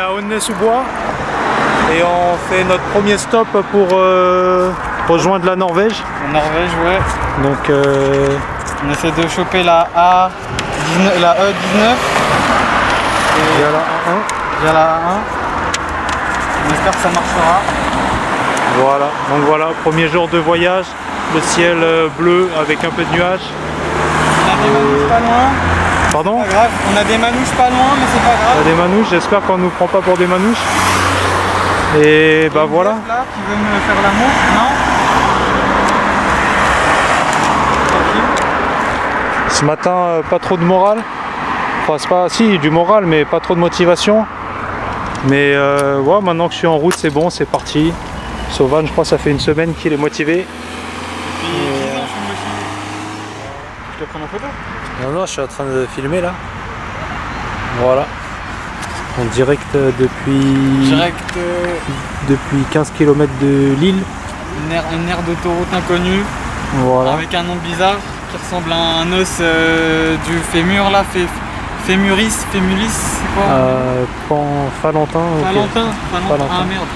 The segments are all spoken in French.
à Aulnay-sous-Bois et on fait notre premier stop pour rejoindre la Norvège. La Norvège, ouais. Donc on essaie de choper la A19, la E19. il y a la A1. Il y a la A1. On espère que ça marchera. Voilà, donc voilà, premier jour de voyage, le ciel bleu avec un peu de nuages. On a des manouches pas loin. Pardon? Pas grave. On a des manouches pas loin, mais c'est pas grave. Il y a des manouches, j'espère qu'on ne nous prend pas pour des manouches. Et bah voilà. Là, qui veut me faire l'amour, non? Ce matin, pas trop de morale. Enfin, c'est pas, si, du moral, mais pas trop de motivation. Mais ouais, maintenant que je suis en route, c'est bon, c'est parti. Sauvan, je crois que ça fait une semaine qu'il est motivé. Depuis 10 ans, je suis motivé. Je te prends en photo? Non, non, je suis en train de filmer là. Voilà. En direct depuis 15 km de Lille. Une aire d'autoroute inconnue. Voilà. Avec un nom bizarre qui ressemble à un os du fémur là. Fémulis, c'est quoi? Valentin. Valentin. Ah merde.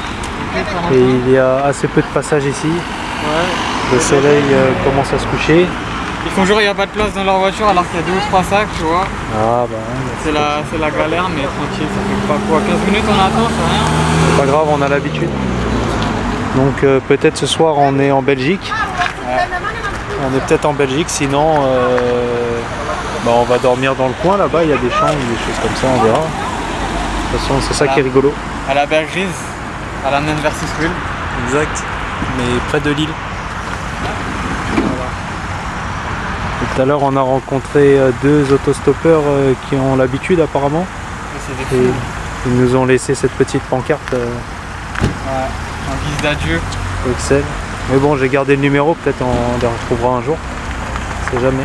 Okay, et il y a assez peu de passages ici. Ouais. Le soleil commence à se coucher. Ils font genre il n'y a pas de place dans leur voiture alors qu'il y a 2 ou 3 sacs, tu vois. Ah bah c'est la galère, mais tranquille, ça fait pas quoi, 15 minutes on attend, c'est rien. C'est pas grave, on a l'habitude. Donc peut-être ce soir on est en Belgique. Ouais. On est peut-être en Belgique, sinon bah, on va dormir dans le coin là-bas, il y a des champs ou des choses comme ça, on verra. De toute façon c'est ça qui est rigolo. À la Berg Grise, à la Naine versus Will. Exact, mais près de Lille. Tout à l'heure on a rencontré 2 autostoppeurs qui ont l'habitude apparemment. Et ils nous ont laissé cette petite pancarte ouais, en guise d'adieu. Excel. Mais bon, j'ai gardé le numéro, peut-être on les retrouvera un jour. On sait jamais.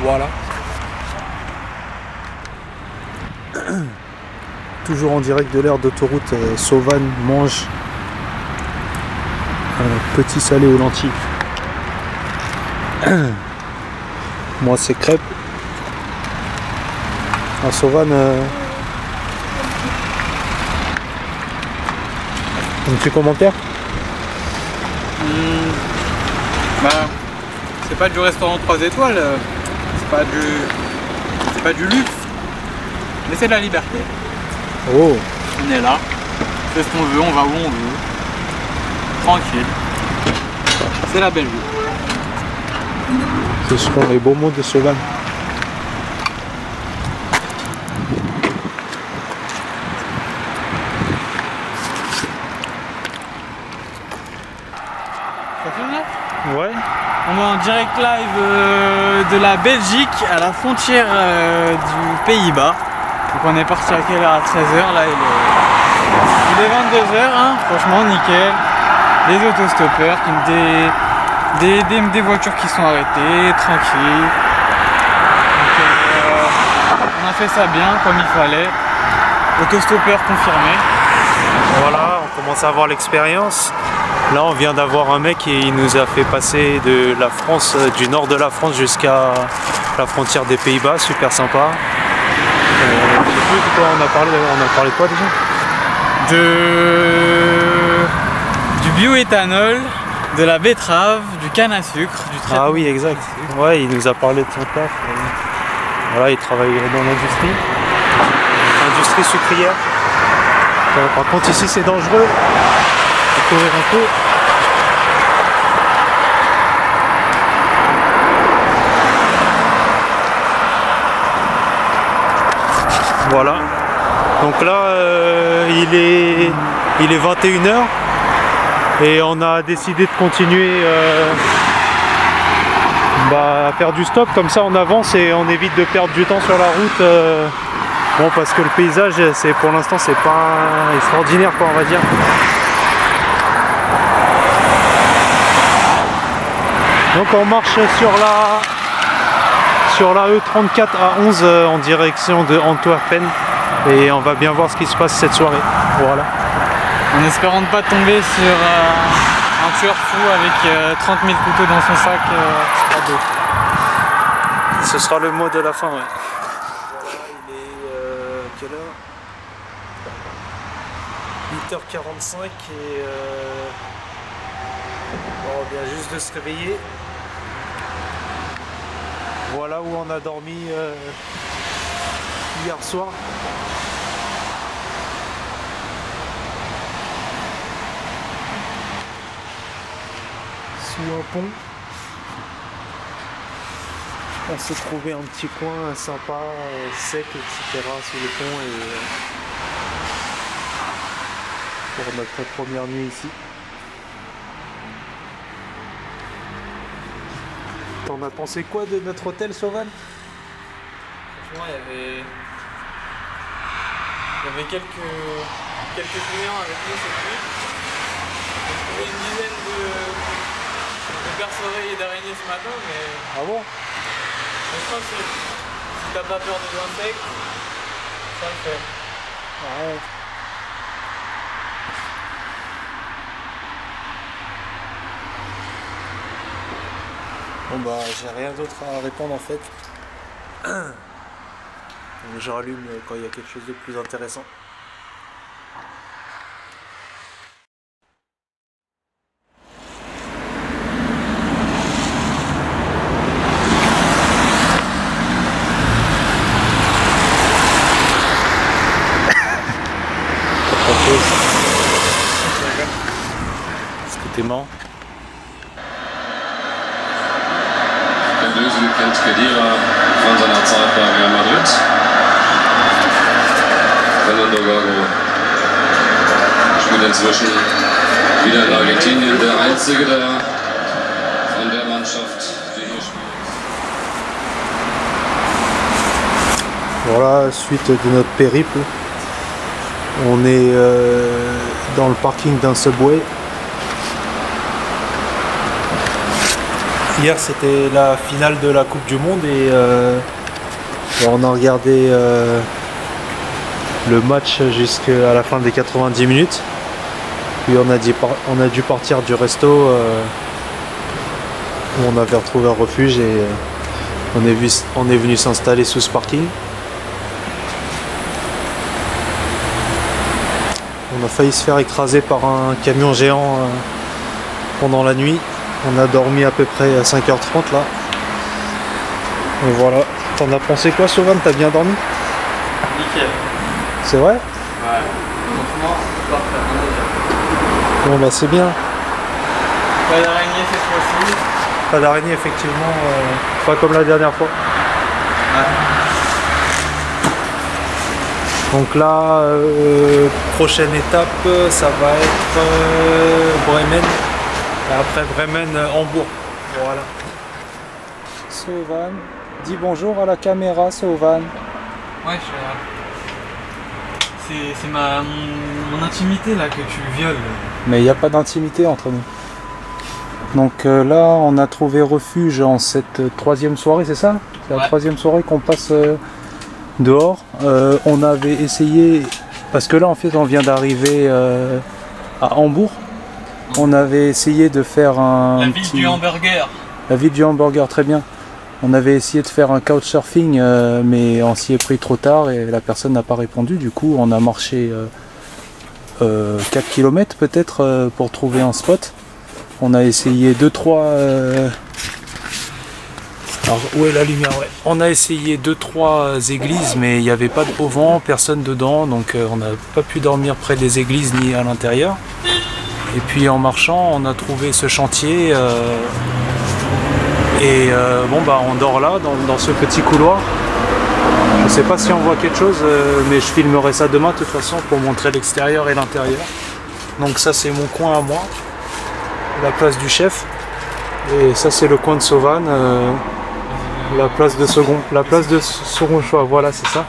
Voilà. Toujours en direct de l'aire d'autoroute, Sauvan mange un petit salé aux lentilles. Moi c'est crêpes. Un Sauvan. Un petit commentaire? Bah, c'est pas du restaurant 3 étoiles, c'est pas du luxe, mais c'est de la liberté. Oh. On est là, on fait ce qu'on veut, on va où on veut, tranquille. C'est la belle vie. Ce sont les beaux mots de Sauvan. Ça filme là? Ouais. On est en direct live de la Belgique à la frontière du Pays-Bas. Donc on est parti à quelle heure? À 13h, là il est 22h, hein. Franchement nickel. Des autostoppeurs, des voitures qui sont arrêtées, tranquille. Donc on a fait ça bien comme il fallait. Autostoppeur confirmé. Voilà, on commence à avoir l'expérience. Là, on vient d'avoir un mec et il nous a fait passer de la France, du nord de la France jusqu'à la frontière des Pays-Bas, super sympa. Je sais plus de quoi on a parlé de quoi déjà? Du bioéthanol, de la betterave, du canne à sucre, du traitement. Ah oui, exact. Ouais, il nous a parlé de son taf. Voilà, il travaille dans l'industrie sucrière. Par contre, ici, c'est dangereux. Il faut courir un peu. Voilà. Donc là, il est 21h et on a décidé de continuer à faire du stop. Comme ça, on avance et on évite de perdre du temps sur la route. Bon, parce que le paysage, pour l'instant, c'est pas extraordinaire, quoi, on va dire. Donc on marche sur la E34 à 11 en direction de Antwerpen et on va bien voir ce qui se passe cette soirée. Voilà. En espérant ne pas tomber sur un tueur fou avec 30 000 couteaux dans son sac à dos. Ce sera le mot de la fin, ouais. Voilà, il est quelle heure? 8h45 et bon, on vient juste de se réveiller. Voilà où on a dormi hier soir. Sous un pont. On s'est trouvé un petit coin sympa, sec, etc. sous le pont et pour notre première nuit ici. T'en as pensé quoi de notre hôtel, Sauvan? Franchement, il y avait quelques clients avec nous cette nuit. J'ai trouvé une dizaine de perce-oreilles et d'araignées ce matin, mais... Ah bon? Je pense que si t'as pas peur des insectes, ça le fait. Ouais. Bon bah j'ai rien d'autre à répondre en fait. Donc je rallume quand il y a quelque chose de plus intéressant. Est-ce que t'es mort? Löwen kennt Khedira von seiner Zeit bei Real Madrid. Fernando Gago spielt inzwischen wieder in Argentinien, der einzige von der Mannschaft, die hier spielt. Voilà, suite de notre périple, on est dans le parking d'un Subway. Hier c'était la finale de la Coupe du Monde et on a regardé le match jusqu'à la fin des 90 minutes. Puis on a dû partir du resto où on avait retrouvé un refuge et on est venu s'installer sous ce parking. On a failli se faire écraser par un camion géant pendant la nuit. On a dormi à peu près à 5h30 là. Et voilà. T'en as pensé quoi, Sauvan? T'as bien dormi? Nickel. C'est vrai? Ouais. Franchement, c'est parfait. Bon bah c'est bien. Pas d'araignée cette fois-ci. Pas d'araignée effectivement. Pas comme la dernière fois. Ouais. Donc là, prochaine étape, ça va être Bremen. Et après Bremen, Hambourg. Voilà. Sauvan, dis bonjour à la caméra, Sauvan. Ouais, c'est mon intimité là que tu violes. Mais il n'y a pas d'intimité entre nous. Donc là, on a trouvé refuge en cette troisième soirée, c'est ça? C'est la troisième soirée qu'on passe dehors. On avait essayé, parce que là en fait on vient d'arriver à Hambourg. On avait essayé de faire La ville du hamburger. La ville du hamburger, très bien. On avait essayé de faire un couchsurfing, mais on s'y est pris trop tard et la personne n'a pas répondu. Du coup, on a marché 4 km peut-être pour trouver un spot. On a essayé 2-3... Alors, où est la lumière? Ouais. On a essayé 2-3 églises, mais il n'y avait pas de auvent, personne dedans, donc on n'a pas pu dormir près des églises ni à l'intérieur. Et puis en marchant, on a trouvé ce chantier bon bah on dort là, dans ce petit couloir. Je sais pas si on voit quelque chose, mais je filmerai ça demain de toute façon pour montrer l'extérieur et l'intérieur. Donc ça c'est mon coin à moi, la place du chef. Et ça c'est le coin de Sauvan, la place de second choix, voilà c'est ça.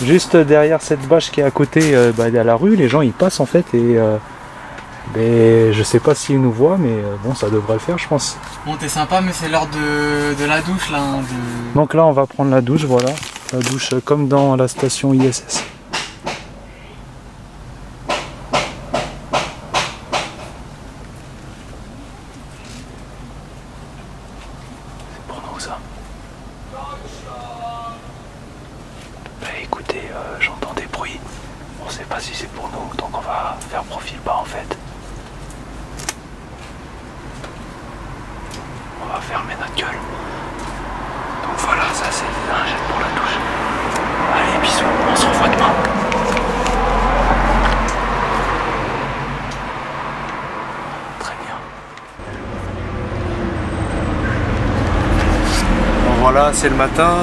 Juste derrière cette bâche qui est à côté, il y a la rue, les gens ils passent en fait et je sais pas s'ils nous voient, mais bon ça devrait le faire je pense. Bon t'es sympa mais c'est l'heure de la douche là. Donc là on va prendre la douche, voilà. La douche comme dans la station ISS. C'est pour nous ça. Bah écoutez, j'entends des bruits, on sait pas. pas si c'est pour nous, donc on va faire profil bas en fait. On va fermer notre gueule. Donc voilà, ça c'est un jet pour la douche. Allez, bisous, on se revoit demain. Très bien. Bon voilà, c'est le matin.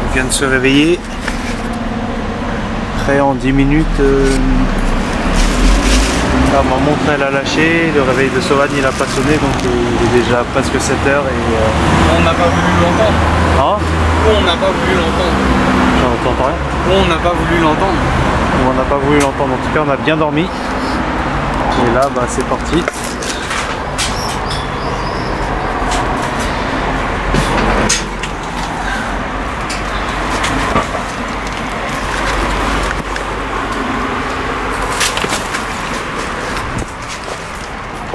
On vient de se réveiller. Après en 10 minutes, ma montre elle a lâché, le réveil de Sovan il a pas sonné, donc il est déjà presque 7 h et... On n'a pas voulu l'entendre. Hein? On n'a pas voulu l'entendre. J'entends rien? On n'a pas voulu l'entendre. On n'a pas voulu l'entendre, en tout cas on a bien dormi. Et là bah c'est parti.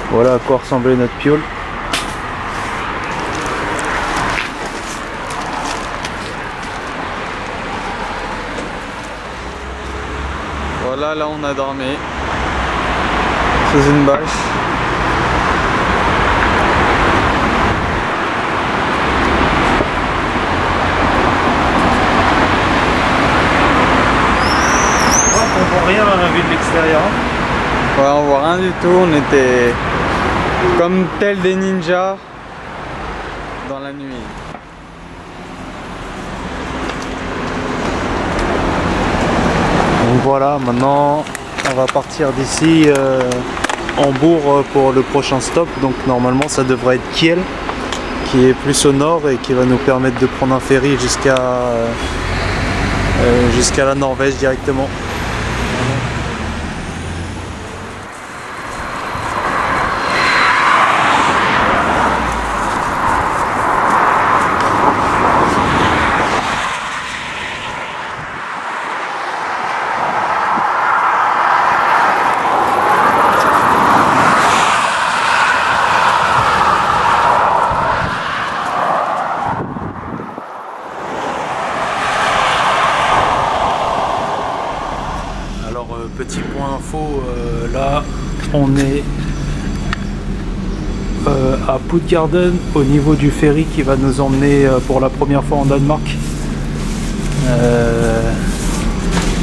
Voilà à quoi ressemblait notre piole. Voilà, là on a dormi sous une bâche. On voit rien à la vue de l'extérieur. Ouais, on voit rien du tout, on était comme tel des ninjas dans la nuit. Donc voilà, maintenant on va partir d'ici en Bourg pour le prochain stop. Donc normalement ça devrait être Kiel, qui est plus au nord et qui va nous permettre de prendre un ferry jusqu'à la Norvège directement. Petit point info, là on est à Puttgarden au niveau du ferry qui va nous emmener pour la première fois en Danemark.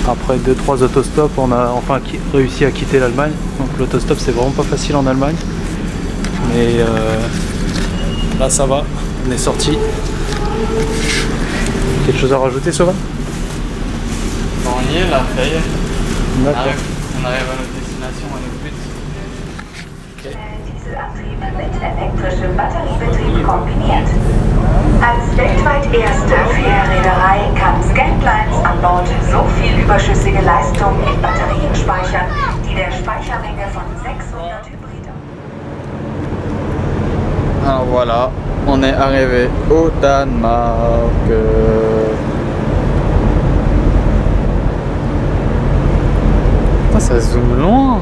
Après 2-3 autostops, on a enfin réussi à quitter l'Allemagne. Donc l'autostop c'est vraiment pas facile en Allemagne, mais là ça va, on est sorti. Quelque chose à rajouter, Sovan? On y est là, ça y est. On D'accord. arrive à notre destination, à notre but. Dieselantrieb mit elektrischem Batteriebetrieb kombiniert. Als weltweit erste Fährreederei kann Scantlines an Bord so viel überschüssige Leistung in Batterien speichern, die der Speichermenge von 600 Hybriden. Alors voilà, on est arrivé au Danemark. Ça zoome loin.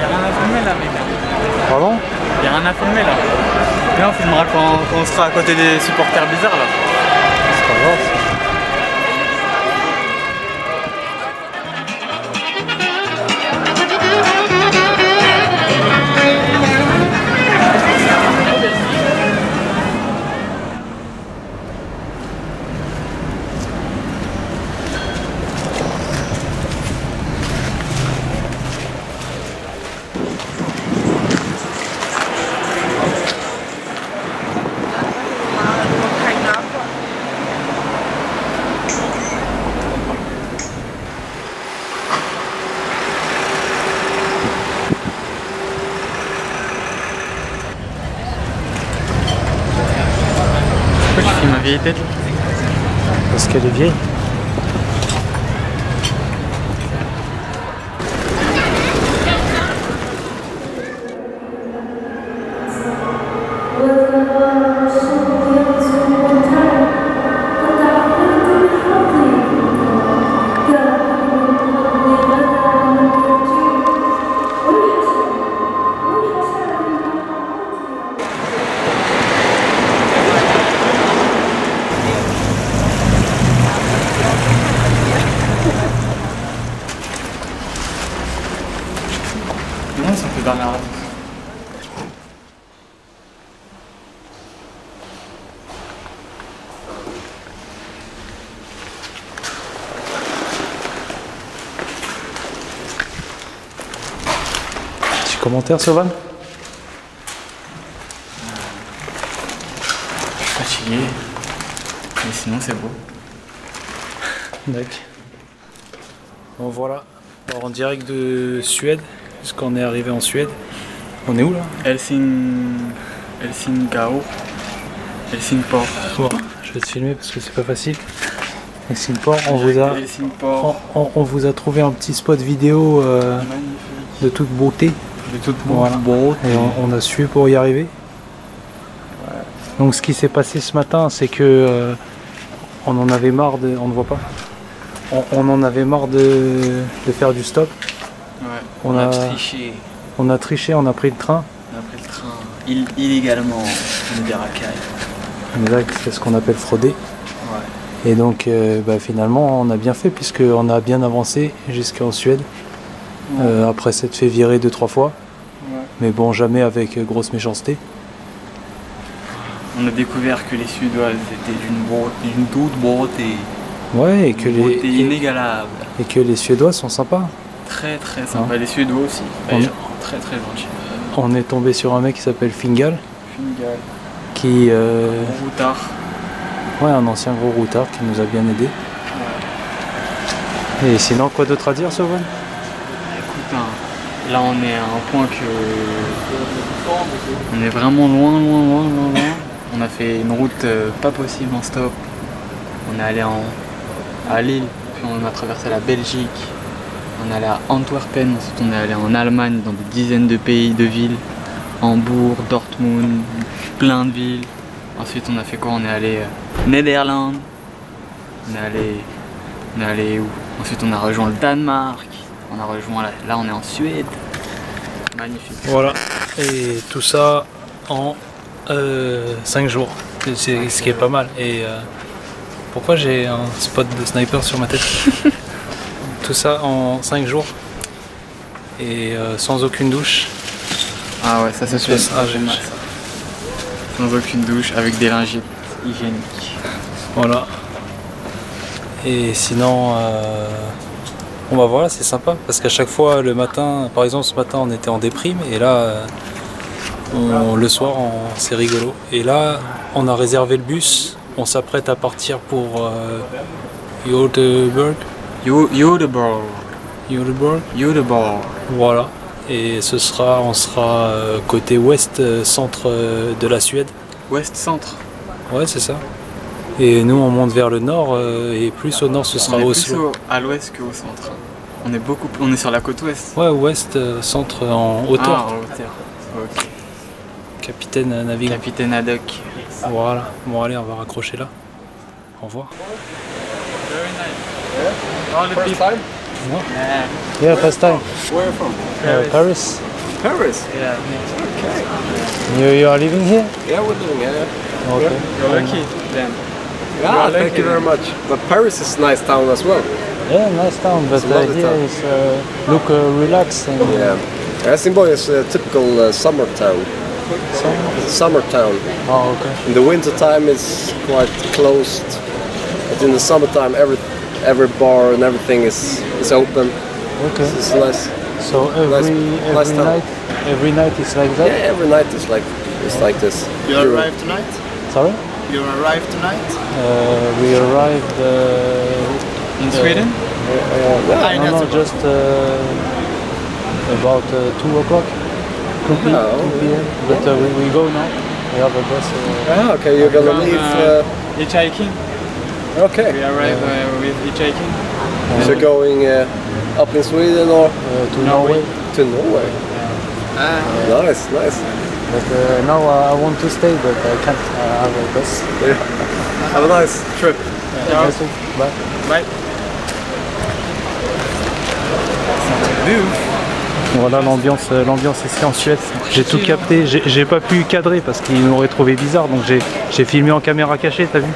Y'a rien à filmer là, mec. Pardon? Y'a rien à filmer là. Et on filmera quand on sera à côté des supporters bizarres là. C'est pas grave. Pourquoi tu filmes ma vieille tête là? Parce qu'elle est vieille. commentaires, Sovan? Je suis fatigué, mais sinon c'est beau. D'accord. Bon voilà, alors en direct de Suède, puisqu'on est arrivé en Suède. On est où là? Helsingborg. Bon, je vais te filmer parce que c'est pas facile. Helsingborg, on vous a trouvé un petit spot vidéo de toute beauté. De toute Voilà. beauté. Et on a suivi pour y arriver. Ouais. Donc ce qui s'est passé ce matin, c'est que on en avait marre de. On ne voit pas. On en avait marre de faire du stop. Ouais. On a triché. On a triché, on a pris le train. On a pris le train illégalement, on est des racailles. Exact, c'est ce qu'on appelle frauder. Ouais. Et donc finalement on a bien fait puisqu'on a bien avancé jusqu'en Suède. Ouais. Après s'être fait virer 2-3 fois. Ouais. Mais bon, jamais avec grosse méchanceté. On a découvert que les Suédois étaient d'une toute beauté. Ouais, et que, Beauté inégalable. et que les Suédois sont sympas. Très très sympa. Les Suédois aussi. Très très gentils. On est tombé sur un mec qui s'appelle Fingal. Fingal. Qui... Routard. Ouais, un ancien gros routard qui nous a bien aidé. Ouais. Et sinon, quoi d'autre à dire, Sovan? Écoute, hein, là on est à un point que... On est vraiment loin. On a fait une route pas possible en stop. On est allé à Lille, puis on a traversé la Belgique. On est allé à Antwerpen, ensuite on est allé en Allemagne, dans des dizaines de pays, de villes. Hambourg, Dortmund, plein de villes. Ensuite on a fait quoi? On est allé Néderlande. On est allé où? Ensuite on a rejoint le Danemark. On a rejoint là on est en Suède. Magnifique. Voilà. Et tout ça en 5 jours. C'est ce qui est pas mal. Et pourquoi j'ai un spot de sniper sur ma tête? Tout ça en 5 jours. Et sans aucune douche. Ah ouais, ça se fait. Ah, j'ai mal. Sans aucune douche, avec des lingettes hygiéniques. Voilà. Et sinon, bon bah voilà, c'est sympa parce qu'à chaque fois le matin, par exemple ce matin on était en déprime et là le soir c'est rigolo. Et là on a réservé le bus, on s'apprête à partir pour Göteborg. Göteborg. Voilà. Et on sera côté ouest centre de la Suède. Ouest centre. Ouais, c'est ça. Et nous on monte vers le nord et plus au nord ce sera Oslo. Plus à l'ouest qu'au centre. On est sur la côte ouest. Ouais, ouest centre en hauteur. Ah, en hauteur. Ok. Capitaine navigant. Capitaine Haddock. Voilà. Bon allez, on va raccrocher là. Au revoir. Very nice. All the First people. time? Yeah, first time. Where are you from? Paris. Paris. Yeah. Okay. You are living here? Yeah, we're living here. Okay. You're lucky then. Yeah, thank you very much. But Paris is a nice town as well. Yeah, nice town, but It's a lovely here town. is look relaxed and Yeah. Helsingborg is a typical summer town. It's a summer town. Oh, okay. In the winter time it's quite closed. But in the summertime every bar and everything is open. Okay. It's nice. So nice town. every night is like that. Yeah, every night is like this. You During- arrived tonight? Sorry. You arrived tonight? We arrived In Sweden? I no, know. just about 2 o'clock. 2 p.m. Oh. 2 p.m. But we go now. We have a bus. Ah, okay, you're gonna From, leave. Hitchhiking. We Okay. arrive with hitchhiking. So going up in Sweden or To Norway. Norway. to Norway? Nice. But now I want to stay, but I can't. I have a bus. Yeah. Have a nice trip. Ciao. Bye. Bye. Voilà l'ambiance ici en Suède. J'ai tout capté, j'ai pas pu cadrer parce qu'ils m'auraient trouvé bizarre, donc j'ai filmé en caméra cachée, t'as vu?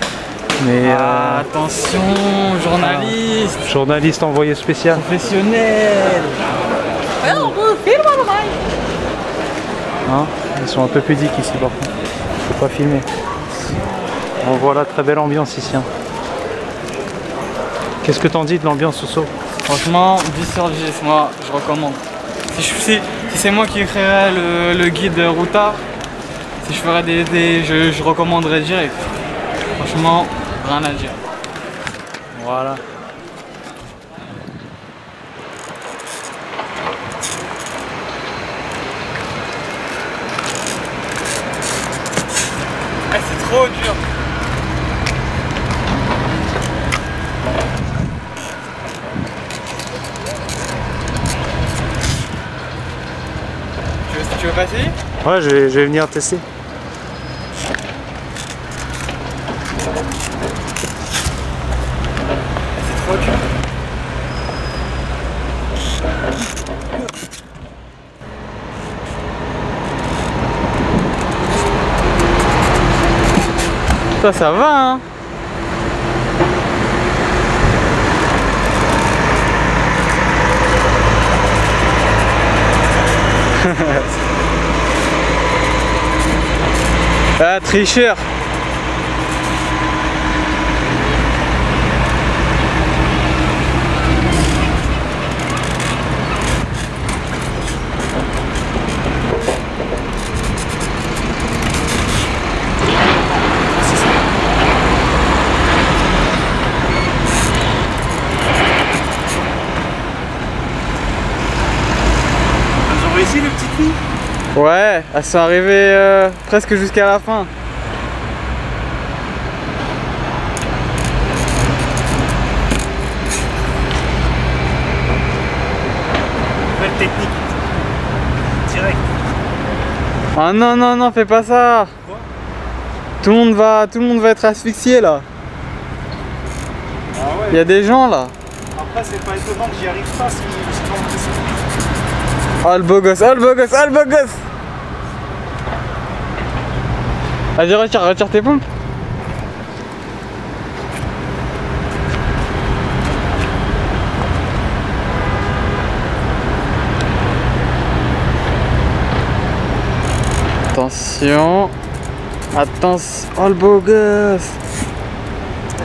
Mais Attention, journaliste, journaliste envoyé spécial. professionnel. Hein, ils sont un peu pudiques ici par contre. Faut pas filmer. Bon voilà, très belle ambiance ici. Hein. Qu'est-ce que t'en dis de l'ambiance Soso? Franchement, 10 sur 10, moi je recommande. Si Si c'est moi qui créerais le guide routard, si je ferais je recommanderais direct. Franchement, rien à dire. Voilà. C'est trop dur. Tu veux passer? Ouais, je vais venir tester. C'est trop dur. Ça va hein. Ah, tricheur. Ici les petites filles. Ouais, elles sont arrivées presque jusqu'à la fin. Nouvelle technique. Direct. Ah non non non, fais pas ça. Quoi? Tout le monde va être asphyxié là. Ah ouais. Il y a des gens là. Après c'est pas étonnant que j'y arrive pas si je monte dessus. Oh le beau gosse, oh le beau gosse, oh le beau gosse. Vas-y, retire tes pompes. Attention. Attention. Oh le beau gosse.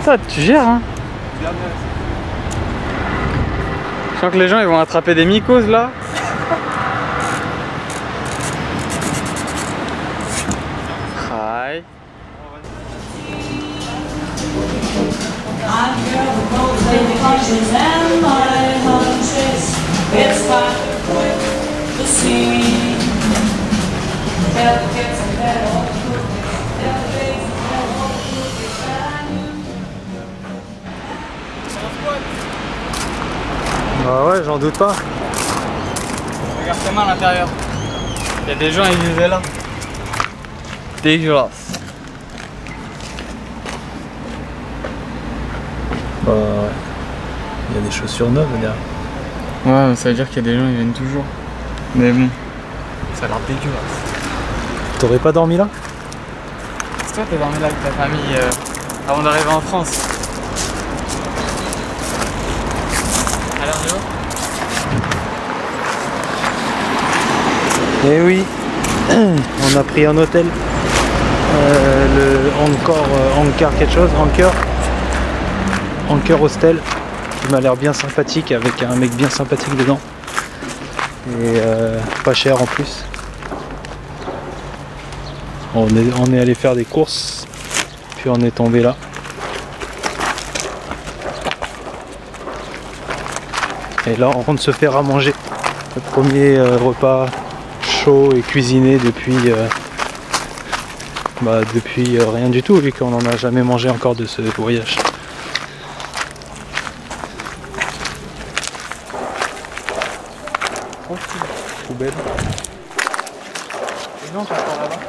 Ça, tu gères hein. Je sens que les gens ils vont attraper des mycoses là. Hi. Bah ouais, j'en doute pas. Regarde tes mains à l'intérieur. Il y a des gens, ils vivaient là. Dégueulasse. Bah ouais. Il y a des chaussures neuves derrière. Ouais, mais ça veut dire qu'il y a des gens, ils viennent toujours. Mais bon, ça a l'air dégueulasse. T'aurais pas dormi là? C'est toi, t'es dormi là avec ta famille avant d'arriver en France. Alors, Léo? Eh oui, on a pris un hôtel, le Anker quelque chose, Anker Hostel, qui m'a l'air bien sympathique, avec un mec bien sympathique dedans, et pas cher en plus. On est allé faire des courses, puis on est tombé là. Et là on rentre se faire à manger, le premier repas chaud et cuisiné depuis rien du tout, vu qu'on n'en a jamais mangé encore de ce voyage. Poubelle. Les gens qui sont là-bas.